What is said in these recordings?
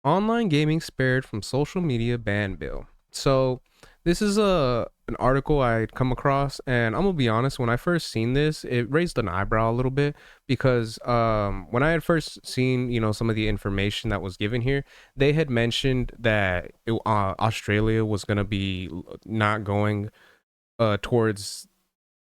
Online gaming spared from social media ban bill. So this is an article I'd come across, and I'm gonna be honest. When I first seen this, it raised an eyebrow a little bit because when I had first seen some of the information that was given here, they had mentioned that Australia was gonna be not going towards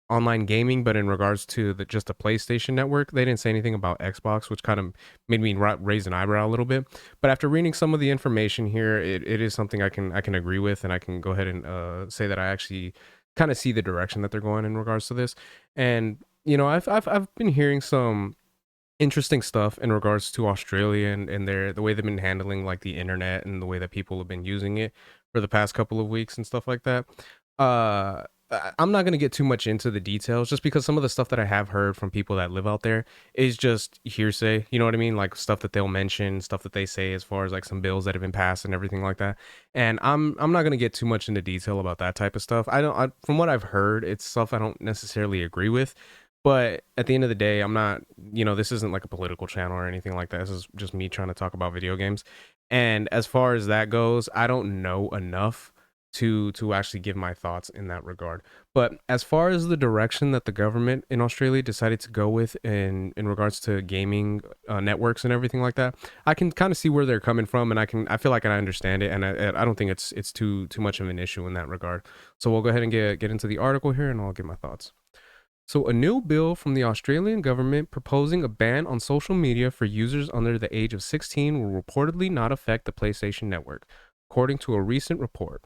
online gaming, but in regards to just the PlayStation network, they didn't say anything about Xbox, which kind of made me raise an eyebrow a little bit. But after reading some of the information here, it is something I can agree with, and I can go ahead and say that I actually kind of see the direction that they're going in regards to this. And I've been hearing some interesting stuff in regards to Australia and the way they've been handling like the internet and the way that people have been using it for the past couple of weeks and stuff like that. I'm not gonna get too much into the details just because some of the stuff that I have heard from people that live out there is just hearsay. You know what I mean? Like stuff that they'll mention, stuff that they say as far as like some bills that have been passed and everything like that. And I'm not gonna get too much into detail about that type of stuff. From what I've heard, it's stuff I don't necessarily agree with. But at the end of the day, I'm not, this isn't like a political channel or anything like that. This is just me trying to talk about video games. And as far as that goes, I don't know enough to actually give my thoughts in that regard. But as far as the direction that the government in Australia decided to go with in regards to gaming networks and everything like that, I can kind of see where they're coming from, and I feel like I understand it, and I don't think it's too much of an issue in that regard. So we'll go ahead and get into the article here, and I'll give my thoughts. So, a new bill from the Australian government proposing a ban on social media for users under the age of 16 will reportedly not affect the PlayStation Network, according to a recent report.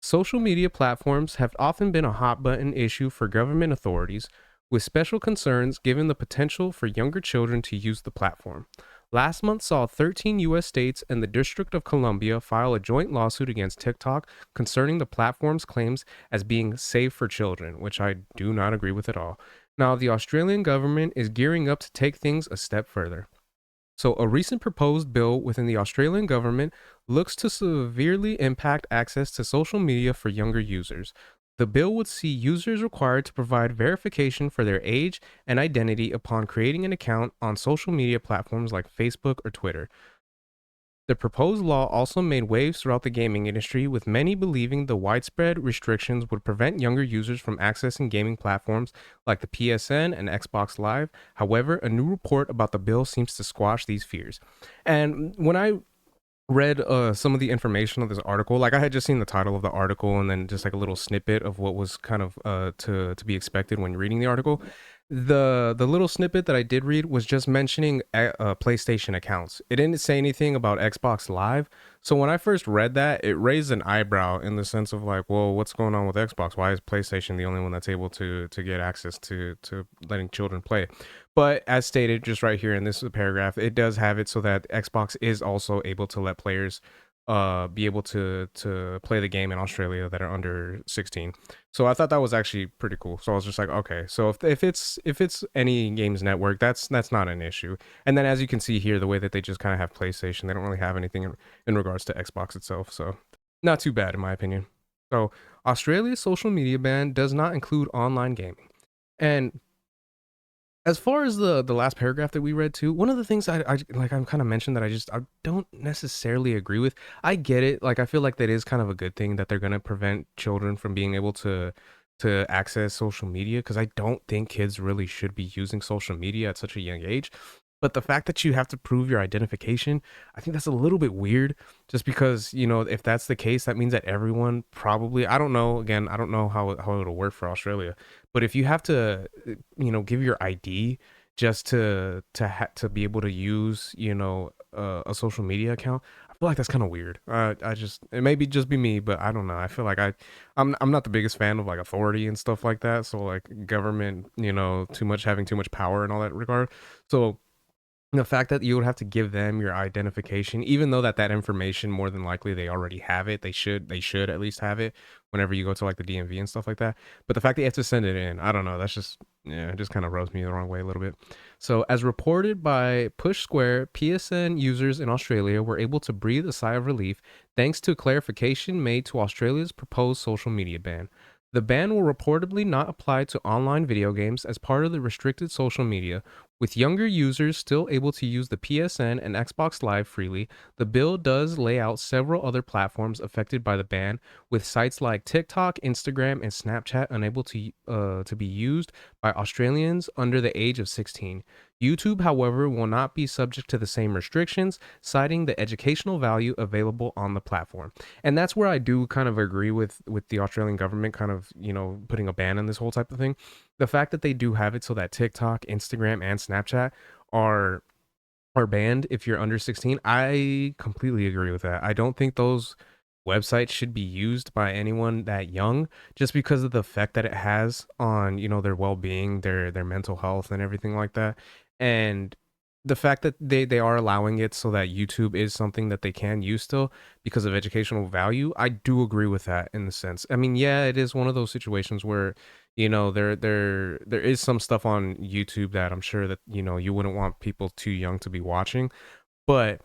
Social media platforms have often been a hot button issue for government authorities, with special concerns given the potential for younger children to use the platform. Last month saw 13 U.S. states and the District of Columbia file a joint lawsuit against TikTok concerning the platform's claims as being safe for children, which I do not agree with at all. Now, the Australian government is gearing up to take things a step further. So, a recent proposed bill within the Australian government looks to severely impact access to social media for younger users. The bill would see users required to provide verification for their age and identity upon creating an account on social media platforms like Facebook or Twitter. The proposed law also made waves throughout the gaming industry, with many believing the widespread restrictions would prevent younger users from accessing gaming platforms like the PSN and Xbox Live. However, a new report about the bill seems to squash these fears. And when I read some of the information of this article, like I had just seen the title of the article and then just like a little snippet of what was kind of to be expected when reading the article. The little snippet that I did read was just mentioning PlayStation accounts. It didn't say anything about Xbox Live. So when I first read that, it raised an eyebrow in the sense of like, well, what's going on with Xbox? Why is PlayStation the only one that's able to get access to letting children play? But as stated just right here in this paragraph, it does have it so that Xbox is also able to let players be able to play the game in Australia that are under 16. So I thought that was actually pretty cool. So I was just like, okay, so if it's any games network, that's not an issue. And then as you can see here, the way that they just kind of have PlayStation, they don't really have anything in regards to Xbox itself. So not too bad in my opinion. So Australia's social media ban does not include online gaming. And as far as the last paragraph that we read too, one of the things I like I'm kind of mentioned that I don't necessarily agree with. I get it. Like I feel like that is kind of a good thing that they're gonna prevent children from being able to access social media because I don't think kids really should be using social media at such a young age. But the fact that you have to prove your identification, I think that's a little bit weird. Just because if that's the case, that means that everyone probably I don't know. Again, I don't know how it'll work for Australia, but if you have to give your ID just to be able to use a social media account, I feel like that's kind of weird. I just it may be just be me, but I don't know. I feel like I'm not the biggest fan of like authority and stuff like that. So like government, too much having too much power and all that regard. So the fact that you would have to give them your identification, even though that information more than likely they already have it, they should at least have it whenever you go to like the DMV and stuff like that. But the fact that you have to send it in, I don't know. That's just yeah, it just kind of rubs me the wrong way a little bit. So, as reported by Push Square, PSN users in Australia were able to breathe a sigh of relief thanks to clarification made to Australia's proposed social media ban. The ban will reportedly not apply to online video games as part of the restricted social media, With younger users still able to use the PSN and Xbox Live freely, the bill does lay out several other platforms affected by the ban, with sites like TikTok, Instagram, and Snapchat unable to be used by Australians under the age of 16. YouTube, however, will not be subject to the same restrictions, citing the educational value available on the platform. And that's where I do kind of agree with the Australian government kind of, putting a ban on this whole type of thing. The fact that they do have it so that TikTok, Instagram, and Snapchat are are banned if you're under 16, I completely agree with that. I don't think those websites should be used by anyone that young just because of the effect that it has on, their well-being, their mental health and everything like that. And the fact that they are allowing it so that YouTube is something that they can use still because of educational value, I do agree with that in the sense. I mean, yeah, it is one of those situations where there is some stuff on YouTube that I'm sure that you wouldn't want people too young to be watching, but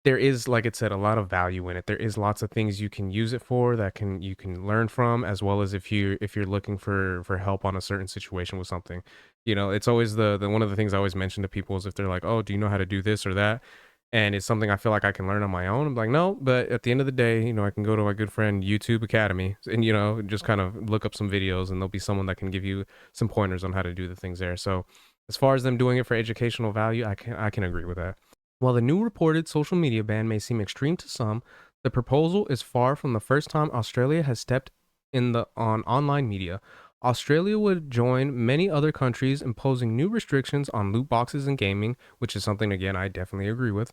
there is, like it said, a lot of value in it. There is lots of things you can use it for that can you can learn from, as well as if you're looking for help on a certain situation with something. It's always the one of the things I always mention to people is if they're like, "Oh, do you know how to do this or that?" And it's something I feel like I can learn on my own. I'm like, "No," but at the end of the day, I can go to my good friend YouTube Academy and just kind of look up some videos, and there'll be someone that can give you some pointers on how to do the things there. So, as far as them doing it for educational value, I can agree with that. While the new reported social media ban may seem extreme to some, the proposal is far from the first time Australia has stepped in the on online media. Australia would join many other countries imposing new restrictions on loot boxes and gaming, which is something again I definitely agree with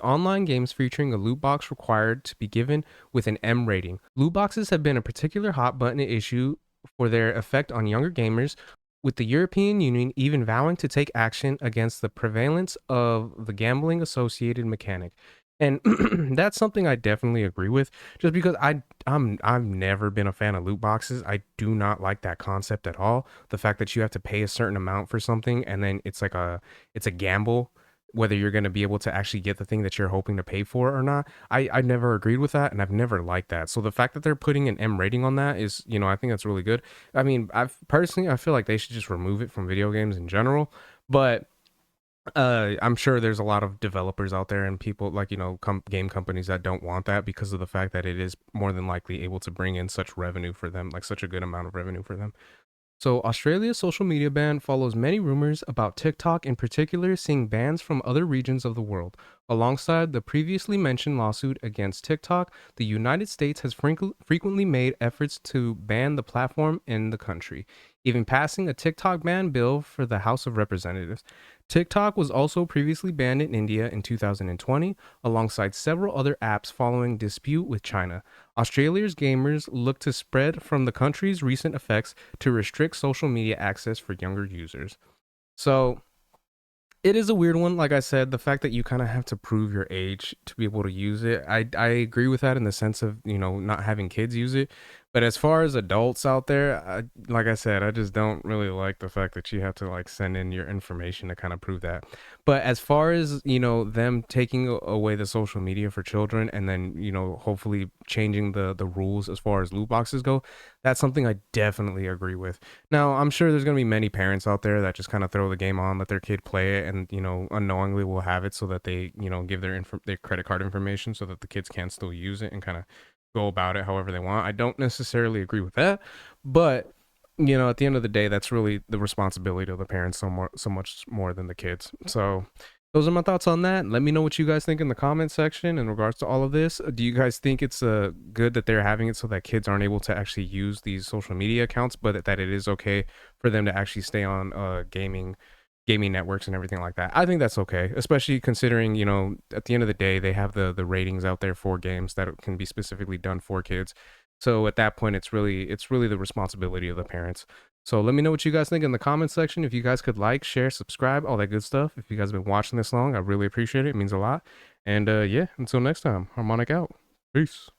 online games featuring a loot box required to be given with an M rating. Loot boxes have been a particular hot button issue for their effect on younger gamers, with the European Union even vowing to take action against the prevalence of the gambling associated mechanic. And that's something I definitely agree with, just because I've never been a fan of loot boxes. I do not like that concept at all. The fact that you have to pay a certain amount for something and then it's a gamble whether you're going to be able to actually get the thing that you're hoping to pay for or not. I never agreed with that and I've never liked that. So the fact that they're putting an M rating on that is, I think that's really good. I mean, I feel like they should just remove it from video games in general, but I'm sure there's a lot of developers out there and people like, game companies that don't want that because of the fact that it is more than likely able to bring in such revenue for them, like such a good amount of revenue for them. So, Australia's social media ban follows many rumors about TikTok in particular seeing bans from other regions of the world. Alongside the previously mentioned lawsuit against TikTok, the United States has frequently made efforts to ban the platform in the country, even passing a TikTok ban bill for the House of Representatives. TikTok was also previously banned in India in 2020, alongside several other apps following dispute with China. Australia's gamers look to spread from the country's recent effects to restrict social media access for younger users. So, it is a weird one. Like I said, the fact that you kind of have to prove your age to be able to use it, I agree with that in the sense of not having kids use it. But as far as adults out there, like I said, I just don't really like the fact that you have to like send in your information to kind of prove that. But as far as them taking away the social media for children and then hopefully changing the rules as far as loot boxes go, that's something I definitely agree with. Now, I'm sure there's going to be many parents out there that just kind of throw the game on, let their kid play it, and unknowingly will have it so that they give their credit card information so that the kids can still use it and kind of go about it however they want. I don't necessarily agree with that, but at the end of the day, that's really the responsibility of the parents so much more than the kids. So those are my thoughts on that. Let me know what you guys think in the comment section in regards to all of this. Do you guys think it's good that they're having it so that kids aren't able to actually use these social media accounts, but that it is okay for them to actually stay on gaming networks and everything like that? I think that's okay, especially considering at the end of the day they have the ratings out there for games that can be specifically done for kids. So at that point, it's really the responsibility of the parents. So let me know what you guys think in the comment section. If you guys could like, share, subscribe, all that good stuff. If you guys have been watching this long, I really appreciate it. It means a lot. And yeah, until next time, Harmonic out. Peace.